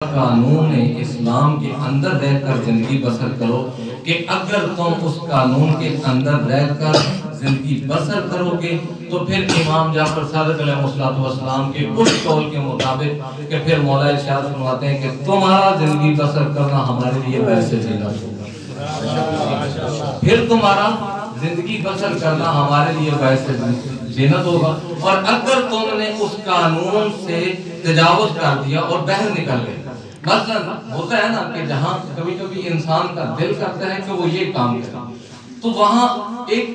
قانون اسلام کے اندر رہ کر زندگی بسر کرو کہ اگر تم اس قانون کے اندر رہ کر زندگی بسر کرو گے تو پھر امام جعفر صادق علیہ السلام کے اس قول کے مطابق کہ پھر مولا ارشاد فرماتے ہیں کہ تمہارا زندگی بسر کرنا ہمارے لیے ویسے جینا ہوگا، پھر تمہارا زندگی بسر کرنا ہمارے لیے ویسے جینت ہوگا۔ اور اگر تم نے اس قانون سے تجاوز کر دیا اور باہر نکل گئے، مثلا ہوتا ہے نا کہ جہاں کبھی کبھی انسان کا دل کرتا ہے کہ وہ یہ کام کرے، تو وہاں ایک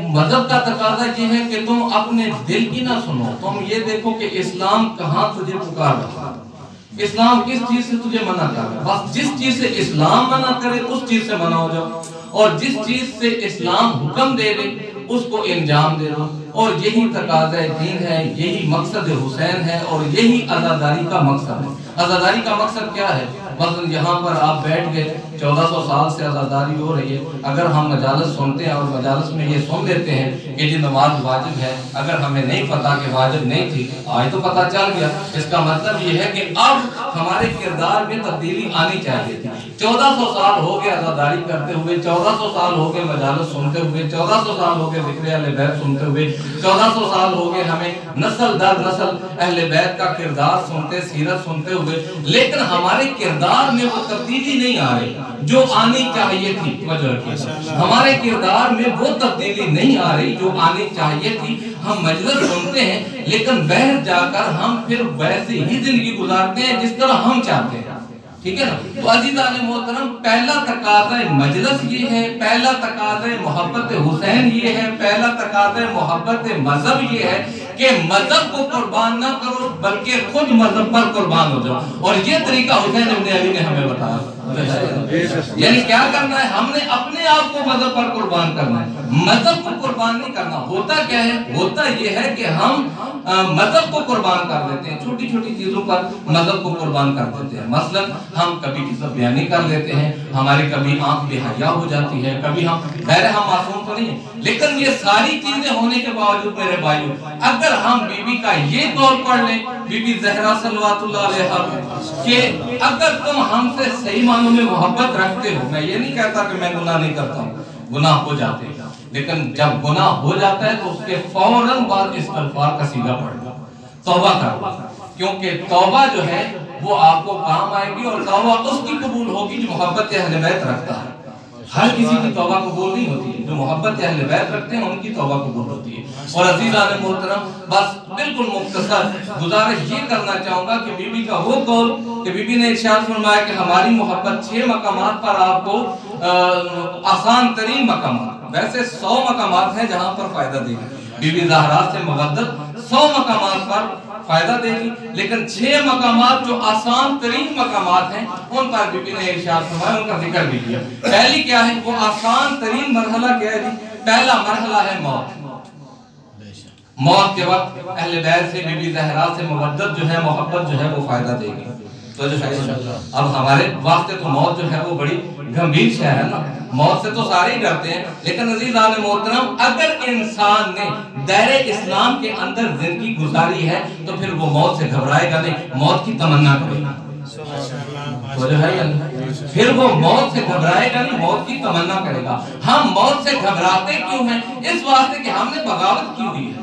مذہب کا تقاضا یہ ہے کہ تم اپنے دل کی نہ سنو، تم یہ دیکھو کہ اسلام کہاں تجھے پکار رہا ہے، اسلام کس چیز سے تجھے منع کر رہا ہے، بس جس چیز سے اسلام منع کرے اس چیز سے منع ہو جاؤ، اور جس چیز سے اسلام حکم دے دے اس کو انجام دے دو۔ اور یہی تقاضا دین ہے، یہی مقصد حسین ہے، اور یہی عزاداری کا مقصد ہے۔ عزاداری کا مقصد کیا ہے؟ مثلا یہاں پر آپ بیٹھ گئے، 1400 سال سے عزاداری ہو رہی ہے، اگر ہم مجالس سنتے ہیں اور مجالس میں یہ سن لیتے ہیں کہ یہ نماز واجب ہے، اگر ہمیں نہیں پتا کہ واجب نہیں تھی، آج تو پتا چل گیا، اس کا مطلب یہ ہے کہ اب ہمارے کردار میں تبدیلی آنی چاہیے تھی۔ 1400 سال ہو گئے عزاداری کرتے ہوئے، 1400 سال ہو گئے مجالس سنتے ہوئے، 1400 سال ہو گئے ذکر اہل بیت سنتے ہوئے، 1400 سال ہو گئے ہمیں نسل در نسل اہل بیت کا کردار سنتے، سیرت سنتے ہوئے، لیکن ہمارے کردار میں وہ تبدیلی نہیں آ رہی جو آنی چاہیے تھی۔ ہمارے کردار میں وہ تبدیلی نہیں آ رہی جو آنی چاہیے تھی۔ ہم مجلس سنتے ہیں لیکن باہر جا کر ہم پھر ویسے ہی زندگی گزارتے ہیں جس طرح ہم چاہتے ہیں، ٹھیک ہے نا؟ تو عزیزان محترم، پہلا تقاضا مجلس یہ ہے، پہلا تقاضا محبت حسین یہ ہے، پہلا تقاضا محبت مذہب یہ ہے کہ مذہب کو قربان نہ کرو بلکہ خود مذہب پر قربان ہو جاؤ، اور یہ طریقہ حسین ابن علی نے ہمیں بتایا۔ یعنی کیا کرنا ہے؟ ہم نے اپنے آپ کو مذہب پر قربان کرنا ہے، مذہب کو قربان نہیں کرنا۔ ہوتا کیا ہے؟ ہوتا یہ ہے کہ ہم مذہب کو قربان کر دیتے ہیں، چھوٹی چھوٹی چیزوں پر مذہب کو قربان کر دیتے ہیں۔ مثلا ہم کبھی کسی بیانی کر لیتے ہیں، ہماری کبھی آنکھ بے حیا ہو جاتی ہے، کبھی ہم معصوم تو نہیں ہیں، لیکن یہ ساری چیزیں ہونے کے باوجود میرے بھائیوں، اگر ہم بی بی کا یہ قول پڑھ لیں، بی بی زہرا صلوات اللہ علیہا، کہ اگر تم ہم سے صحیح معنوں میں محبت رکھتے ہو، میں یہ نہیں کہتا کہ میں گناہ نہیں کرتا ہوں، گناہ ہو جاتے ہیں، لیکن جب گناہ ہو جاتا ہے تو اس کے فوراً بعد استغفار کا سیگا پڑھنا، توبہ کرنا، کیونکہ توبہ جو ہے وہ آپ کو کام آئے گی، اور توبہ اس کی قبول ہوگی جو محبت اہل بیت رکھتا ہے۔ ہر کسی کی توبہ قبول نہیں ہوتی ہے، جو محبت اہل بیت رکھتے ہیں ان کی توبہ قبول ہوتی ہے۔ اور عزیزان محترم، بس بالکل مختصر گزارش یہ کرنا چاہوں گا کہ بی بی کا وہ قول کہ بی بی نے ارشاد فرمایا کہ ہماری محبت 6 مقامات پر آپ کو آسان ترین مقامات، ویسے 100 مقامات ہیں جہاں پر فائدہ دے گی، بی بی زہرا سے محبت 100 مقامات پر فائدہ دے گی، لیکن 6 مقامات جو آسان ترین مقامات ہیں ان پر بی بی نے ارشاد فرمایا، ان کا ذکر بھی کیا۔ پہلی کیا ہے؟ وہ آسان ترین مرحلہ کیا ہے جی؟ پہلا مرحلہ ہے موت۔ موت کے وقت اہل بیت سے بی بی زہرا سے محبت جو ہے، محبت جو ہے وہ فائدہ دے گی۔ تو جو ہے اب ہمارے واسطے تو موت جو ہے وہ بڑی گمبھیر شے ہے نا، موت سے تو سارے ہی ڈرتے ہیں، لیکن عزیزان محترم اگر انسان نے دائرہ اسلام کے اندر زندگی گزاری ہے تو پھر وہ موت سے گھبرائے گا نہیں، موت کی تمنا کرے گا، پھر وہ موت سے گھبرائے گا نہیں، موت کی تمنا کرے گا۔ ہم موت سے گھبراتے کیوں ہیں؟ اس واسطے کہ ہم نے بغاوت کی ہوئی ہے،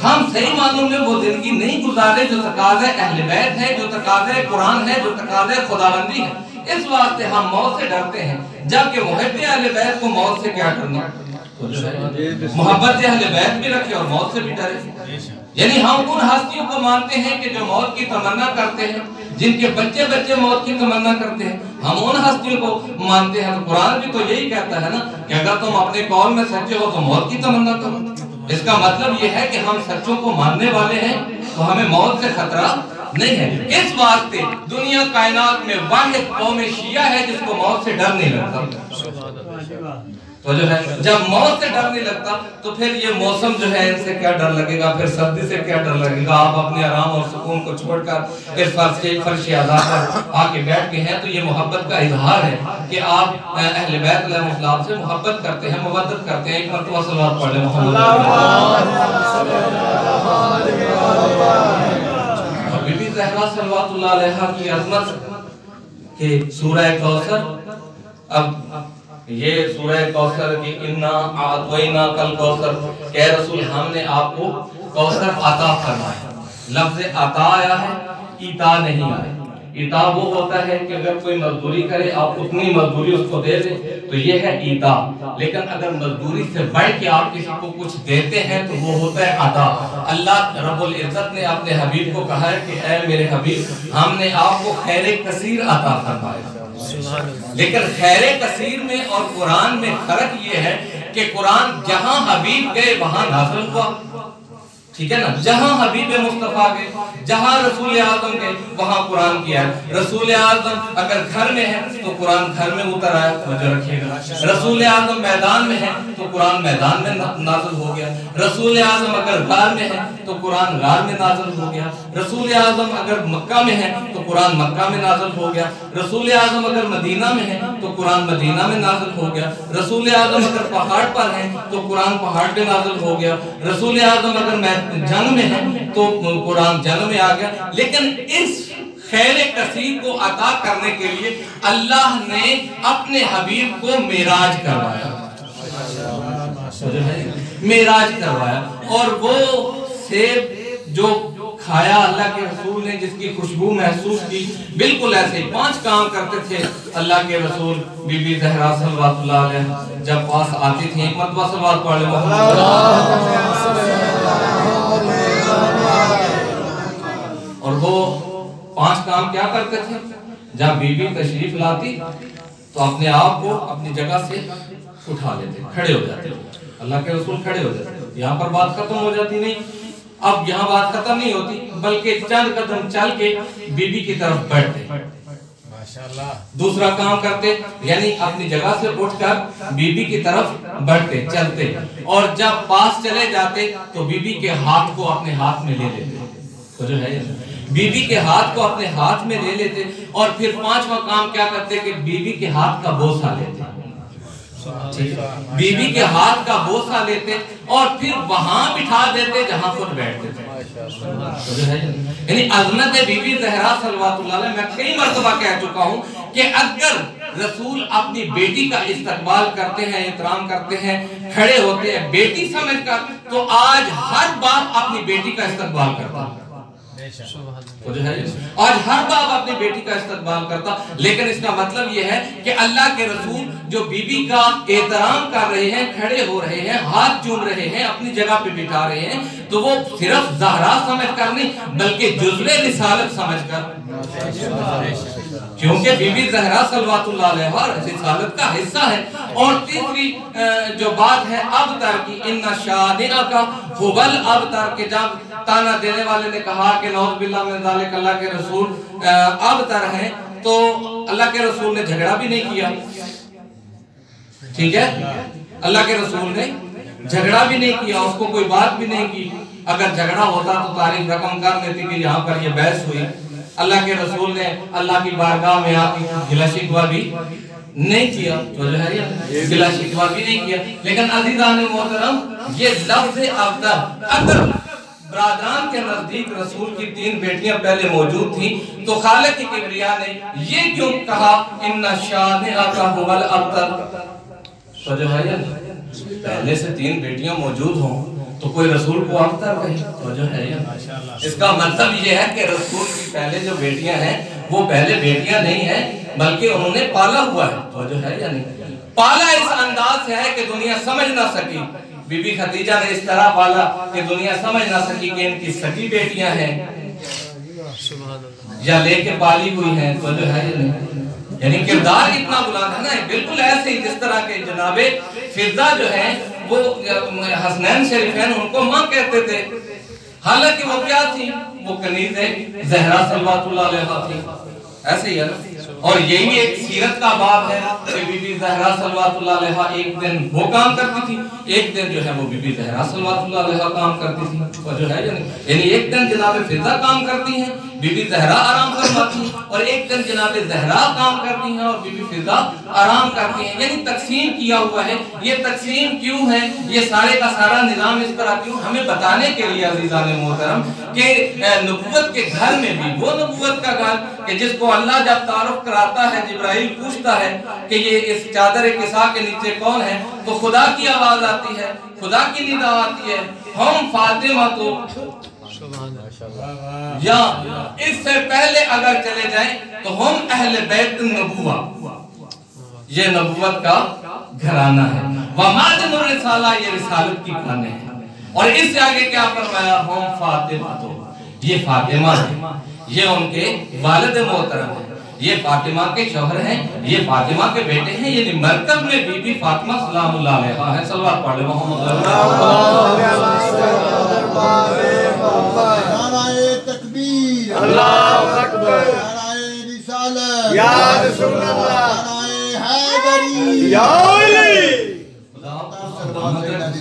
ہم صحیح معنوں میں وہ زندگی نہیں گزارے جو تقاضا اہل بیت ہے، جو تقاضا قرآن ہے، جو تقاضا خداوندی ہے، اس واسطے ہم موت سے ڈرتے ہیں، جبکہ محب اہل بیت کو موت سے کیا کرنا؟ محبت اہل بیت بھی رکھے اور موت سے بھی ڈرے۔ یعنی ہم ان ہستیوں کو مانتے ہیں کہ جو موت کی تمنا کرتے ہیں، جن کے بچے بچے موت کی تمنا کرتے ہیں، ہم ان ہستیوں کو مانتے ہیں۔ تو قرآن بھی تو یہی کہتا ہے نا کہ اگر تم اپنے قول میں سچے ہو تو موت کی تمنا کرو۔ اس کا مطلب یہ ہے کہ ہم سچوں کو ماننے والے ہیں تو ہمیں موت سے خطرہ نہیں ہے۔ اس واسطے دنیا کائنات میں واحد قوم شیعہ ہے جس کو موت سے ڈر نہیں لگتا۔ تو جو ہے جب موت سے ڈر نہیں لگتا تو پھر یہ موسم جو ہے ان سے کیا ڈر لگے گا، پھر سردی سے کیا ڈر لگے گا۔ آپ اپنے آرام اور سکون کو چھوڑ کر اس فرش عزا پر آ کے بیٹھ کے ہیں تو یہ محبت کا اظہار ہے کہ آپ اہل بیت علیہ السلام سے محبت کرتے ہیں، مودت کرتے ہیں۔ ایک مرتبہ صلوات پڑھ لیں محمد۔ زہرا صلوات اللہ علیہا کی عظمت کہ سورہ کوثر، اب یہ سورہ کوثر کی انا اعطینا کل کوثر کہ رسول ہم نے آپ کو کوثر عطا فرمایا. لفظ عطا آیا ہے، عطا نہیں آیا. عطا وہ ہوتا ہے کہ اگر کوئی مزدوری کرے آپ اتنی مزدوری اس کو دے دیں تو یہ ہے عطا. لیکن اگر مزدوری سے بڑھ کے آپ کسی کو کچھ دیتے ہیں تو وہ ہوتا ہے عطا. اللہ رب العزت نے اپنے حبیب کو کہا ہے کہ اے میرے حبیب ہم نے آپ کو خیر کثیر عطا فرمایا. لیکن خیر کثیر میں اور قرآن میں فرق یہ ہے کہ قرآن جہاں حبیب گئے وہاں نازل ہوا، ٹھیک ہے نا. جہاں حبیب مصطفیٰ گئے، جہاں رسول اعظم گئے وہاں قرآن کیا ہے. رسول اعظم اگر گھر میں ہے تو قرآن گھر میں اتر آیا، توجہ رکھیے گا. رسول اعظم میدان میں ہے تو قرآن میدان میں نازل ہو گیا. رسول اعظم اگر غار میں ہے تو قرآن غار میں نازل ہو گیا. رسول اعظم اگر مکہ میں ہے تو قرآن مکہ میں نازل ہو گیا. رسول اعظم اگر مدینہ میں ہے تو قرآن مدینہ میں نازل ہو گیا. رسول اعظم اگر پہاڑ پر ہے تو قرآن پہاڑ پہ نازل ہو گیا. رسول اعظم اگر جنگ میں ہے تو قرآن جنگ میں آ گیا. لیکن اس خیر کثیر کو عطا کرنے کے لیے اللہ نے اپنے حبیب کو معراج کروایا، معراج کروایا. اور وہ سیب جو کھایا اللہ کے رسول نے، جس کی خوشبو محسوس کی، بالکل ایسے 5 کام کرتے تھے اللہ کے رسول. بی بی زہرا صلوات اللہ علیہ جب پاس آتی تھی، ایک مرتبہ صلوات پڑھ لے اور وہ 5 کام کیا کرتے تھے. جب بی بی تشریف لاتی تو اپنے آپ کو اپنی جگہ سے اٹھا لیتے، کھڑے ہو جاتے. اللہ کے رسول کھڑے ہو جاتے. یہاں پر بات ختم ہو جاتی نہیں. اب یہاں بات ختم نہیں ہوتی بلکہ چند قدم چل کے بی بی کی طرف بڑھتے. دوسرا کام کرتے یعنی اپنی جگہ سے اٹھ کر بی بی کی طرف بڑھتے، چلتے. اور جب پاس چلے جاتے تو بی بی کے ہاتھ کو اپنے ہاتھ میں لے لیتے. تو جو ہے بی بی کے ہاتھ کو اپنے ہاتھ میں لے لیتے. اور پھر 5واں کام کیا کرتے کہ بی بی کے ہاتھ کا بوسہ لیتے. بی بی کے ہاتھ کا بوسہ لیتے اور پھر وہاں بٹھا دیتے جہاں خود بیٹھتے تھے. یعنی عظمت بی بی زہرا صلوات اللہ علیہ. میں کئی مرتبہ کہہ چکا ہوں کہ اگر رسول اپنی بیٹی کا استقبال کرتے ہیں، احترام کرتے ہیں، کھڑے ہوتے ہیں بیٹی سمجھ کر، تو آج ہر باپ اپنی بیٹی کا استقبال کرتا. آج ہر باپ اپنی بیٹی کا استقبال کرتا. لیکن اس کا مطلب یہ ہے کہ اللہ کے رسول جو بی بی کا احترام کر رہے ہیں، کھڑے ہو رہے ہیں، ہاتھ چوم رہے ہیں، اپنی جگہ پہ بٹھا رہے ہیں، تو وہ صرف زہرا سمجھ کر نہیں بلکہ جزو رسالت سمجھ کر. کیونکہ بی بی زہرا صلوات اللہ علیہ رسالت کا حصہ ہے. اور تیسری جو بات ہے ابتر کی، ان شانئک هو الابتر، کہ جب تانا دینے والے نے کہا کہ نعوذ باللہ من ذالک اللہ کے رسول ابتر ہیں، تو اللہ کے رسول نے جھگڑا بھی نہیں کیا. ٹھیک ہے، اللہ کے رسول نے جھگڑا بھی نہیں کیا، اس کو کوئی بات بھی نہیں کی. اگر جھگڑا ہوتا تو تاریخ رقم کر لیتی کہ یہاں پر یہ بحث ہوئی. اللہ کے رسول نے اللہ کی بارگاہ میں آ کے گلہ شکوہ بھی نہیں کیا، گلہ شکوہ بھی نہیں کیا. لیکن عزیزان محترم، یہ لفظ ابتر اگر برادران کے نزدیک رسول کی 3 بیٹیاں پہلے موجود تھیں تو خالق کی کبریا نے یہ کیوں کہا ان شانئک هو الابتر. تو جو ہے پہلے سے 3 بیٹیاں موجود ہوں تو کوئی رسول کو ابتر کہے. تو جو ہے اس کا مطلب یہ ہے کہ رسول کی پہلے جو بیٹیاں ہیں وہ پہلے بیٹیاں نہیں ہیں بلکہ انہوں نے پالا ہوا ہے. تو جو ہے یعنی پالا اس انداز سے ہے کہ دنیا سمجھ نہ سکی. بی بی خدیجہ نے اس طرح پالا کہ دنیا سمجھ نہ سکی کہ ان کی سکی بیٹیاں ہیں یا لے کے پالی ہوئی ہیں. تو جو ہے یعنی کردار اتنا بلند ہے نا، بالکل ایسے ہی جس طرح کے جناب فضہ جو ہیں وہ حسنین شریفین ان کو ماں کہتے تھے، حالانکہ وہ کیا تھی؟ وہ کنیز زہرا صلوات اللہ علیہ تھی. ایسے ہی ہے نا. اور یہی ایک سیرت کا باب ہے کہ بی بی زہرا صلوات اللہ علیہ ایک دن وہ کام کرتی تھی، ایک دن جو ہے وہ بی بی زہرا صلوات اللہ علیہ کام کرتی تھی. جو ہے یعنی ایک دن جناب فضہ کام کرتی ہیں، بی بی زہرا آرام فرماتی ہیں، اور ایک دن جناب زہرا کام کرتی ہیں اور بی بی فضا آرام کرتی ہیں، یعنی تقسیم کیا ہوا ہے۔ یہ تقسیم کیوں ہے، یہ سارے کا سارا نظام اس طرح کیوں، ہمیں بتانے کے لیے عزیزان محترم کہ نبوت کے گھر میں بھی وہ نبوت کا گھر کہ جس کو اللہ جب تعارف کراتا ہے، جبرائیل پوچھتا ہے کہ یہ اس چادر کسا کے نیچے کون ہے، تو خدا کی آواز آتی ہے، خدا کی ندا آتی ہے، ہم فاطمہ تو یا اس سے پہلے اگر چلے جائیں تو ہم اہل بیت النبوہ، یہ نبوت کا گھرانہ ہے، ومادن الرسالہ، یہ رسالت کی کھانے ہیں۔ اور اس سے آگے کیا فرمایا، ہم فاطمہ تو، یہ فاطمہ ہے، یہ ان کے والد محترم ہیں، یہ فاطمہ کے شوہر ہیں، یہ فاطمہ کے بیٹے ہیں، یعنی مرکز میں بی بی فاطمہ سلام اللہ علیہ ہے۔ صلوات پڑھ لیں محمد نعرہ تکبیر، اللہ اکبر، نعرہ رسالت، یا رسول اللہ، نعرہ حیدری، یا علی،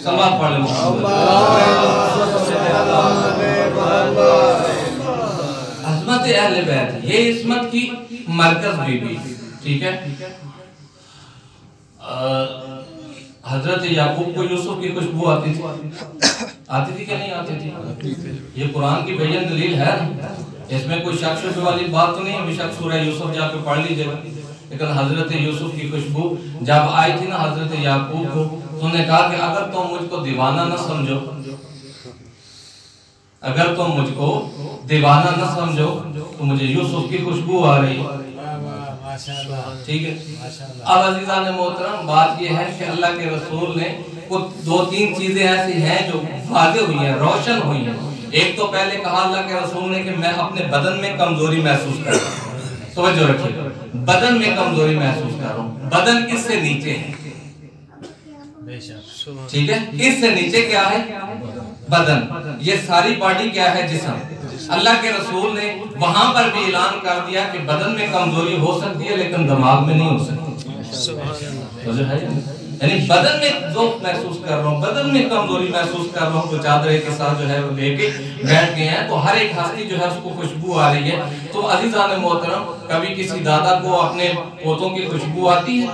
صلوات پڑھ لیں محمد عظمت اہل بیت، یہ عصمت کی مرکز بی بی، ٹھیک ہے۔ حضرت یعقوب کو یوسف کی خوشبو آتی تھی کہ نہیں آتی تھی؟ یہ قرآن کی بیان دلیل ہے، اس میں کوئی شک شبہ والی بات تو نہیں ہے، بے شک سورہ یوسف جا کے پڑھ لیجئے گا۔ لیکن حضرت یوسف کی خوشبو جب آئی تھی نا حضرت یعقوب کو، تو انہوں نے کہا کہ اگر تم مجھ کو دیوانہ نہ سمجھو، اگر تم مجھ کو دیوانہ نہ سمجھو تو مجھے یوسف کی خوشبو آ رہی ہے، ٹھیک ہے۔ اب عزیزان محترم بات یہ ہے کہ اللہ کے رسول نے دو تین چیزیں ایسی ہیں جو واضح ہوئی ہیں، روشن ہوئی ہیں۔ ایک تو پہلے کہا اللہ کے رسول نے کہ میں اپنے بدن میں کمزوری محسوس کر رہا ہوں، توجہ رکھیے، بدن میں کمزوری محسوس کر رہا ہوں، بدن اس سے نیچے ہے، ٹھیک ہے، اس سے نیچے کیا ہے، بدن، یہ ساری باڈی کیا ہے، جسم۔ اللہ کے رسول نے وہاں پر بھی اعلان کر دیا کہ بدن میں کمزوری ہو سکتی ہے لیکن دماغ میں نہیں ہو سکتی، یعنی بدن میں ذوق محسوس کر رہا ہوں، بدن میں کمزوری محسوس کر رہا ہوں، تو چادر کے ساتھ جو ہے وہ لے کے بیٹھ گئے ہیں، تو ہر ایک ہستی جو ہے اس کو خوشبو آ رہی ہے۔ تو عزیزان محترم کبھی کسی دادا کو اپنے پوتوں کی خوشبو آتی ہے،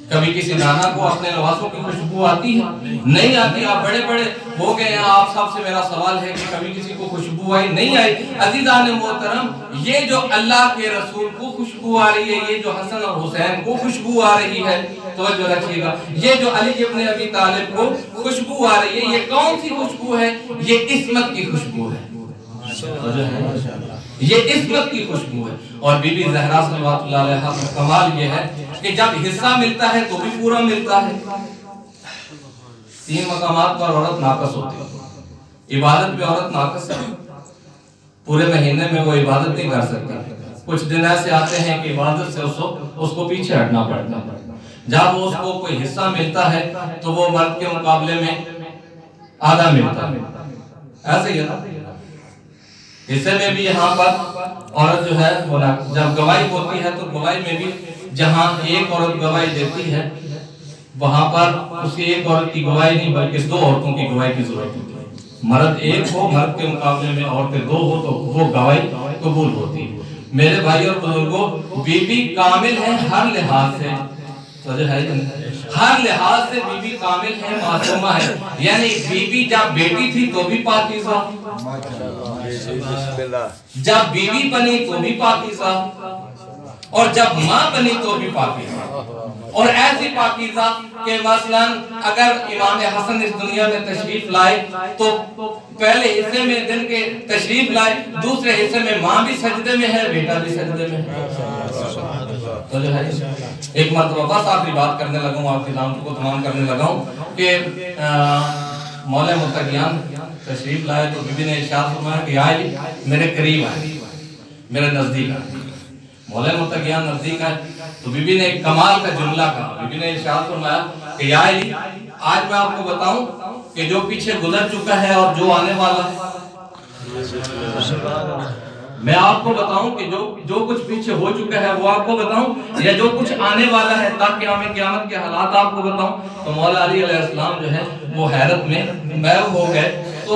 کبھی کسی نانا کو اپنے نوازوں کی خوشبو آتی ہے، نہیں آتی۔ آپ بڑے بڑے ہو گئے ہیں، آپ سب سے میرا سوال ہے کہ کبھی کسی کو خوشبو آئی، نہیں آئی۔ عزیزان محترم یہ جو اللہ کے رسول کو خوشبو آ رہی ہے، یہ جو حسن اور حسین کو خوشبو آ رہی ہے، توجہ رکھیے گا، یہ جو علی ابن ابی طالب کو خوشبو آ رہی ہے، یہ کون سی خوشبو ہے، یہ عصمت کی خوشبو ہے، یہ عصمت کی خوشبو ہے۔ اور بی بی زہرا صلوات اللہ علیہ کا کمال یہ ہے کہ جب حصہ ملتا ہے تو بھی پورا ملتا ہے۔ 3 مقامات پر عورت ناقص ہوتی ہے، عبادت میں عورت ناقص ہے، پورے مہینے میں وہ عبادت نہیں کر سکتی، کچھ دن ایسے آتے ہیں کہ عبادت سے اس کو پیچھے ہٹنا پڑتا ہے۔ جب اس کو کوئی حصہ ملتا ہے تو وہ مرد کے مقابلے میں آدھا ملتا ہے، ایسے ہی ہے نا، حصے میں بھی یہاں پر عورت جو ہے جب گواہی ہوتی ہے تو گواہی میں بھی جہاں ایک عورت گواہی دیتی ہے وہاں پر اس کی ایک عورت کی گواہی نہیں بلکہ 2 عورتوں کی گواہی کی ضرورت ہوتی ہے۔ مرد ایک ہو، مرد کے مقابلے میں عورتیں 2 ہو تو وہ گواہی قبول ہوتی ہے۔ میرے بھائی اور بزرگوں، بی بی کامل ہے ہر لحاظ سے، ہر لحاظ سے بی بی کامل ہے، معصومہ ہے، یعنی بی بی جب بیٹی تھی تو بھی پاکیزہ، جب بیوی بنی تو بھی پاکیزہ، اور جب ماں بنی تو بھی پاکیزہ، اور ایسی پاکیزہ کہ مثلا اگر امام حسن اس دنیا میں تشریف لائے تو پہلے حصے میں دن کے تشریف لائے، دوسرے حصے میں ماں بھی سجدے میں ہے، بیٹا بھی سجدے میں ہے۔ تو جو ہے ایک مرتبہ بس آخری بات کرنے لگا ہوں، آپ کی دعوت کو تمام کرنے لگا ہوں کہ مولا متقیان تشریف لائے تو بی بی نے ارشاد فرمایا کہ آئی میرے قریب آئے، میرے نزدیک آئے۔ مولا متقیان نزدیک آئے تو بی بی نے ایک کمال کا جملہ کہا، بی بی نے ارشاد فرمایا کہ یا علی آج میں آپ کو بتاؤں کہ جو پیچھے گزر چکا ہے اور جو آنے والا ہے، میں آپ کو بتاؤں کہ جو کچھ پیچھے ہو چکا ہے وہ آپ کو بتاؤں یا جو کچھ آنے والا ہے تاکہ ہمیں قیامت کے حالات آپ کو بتاؤں۔ تو مولا علی علیہ السلام جو ہے وہ حیرت میں محو ہو گئے۔ تو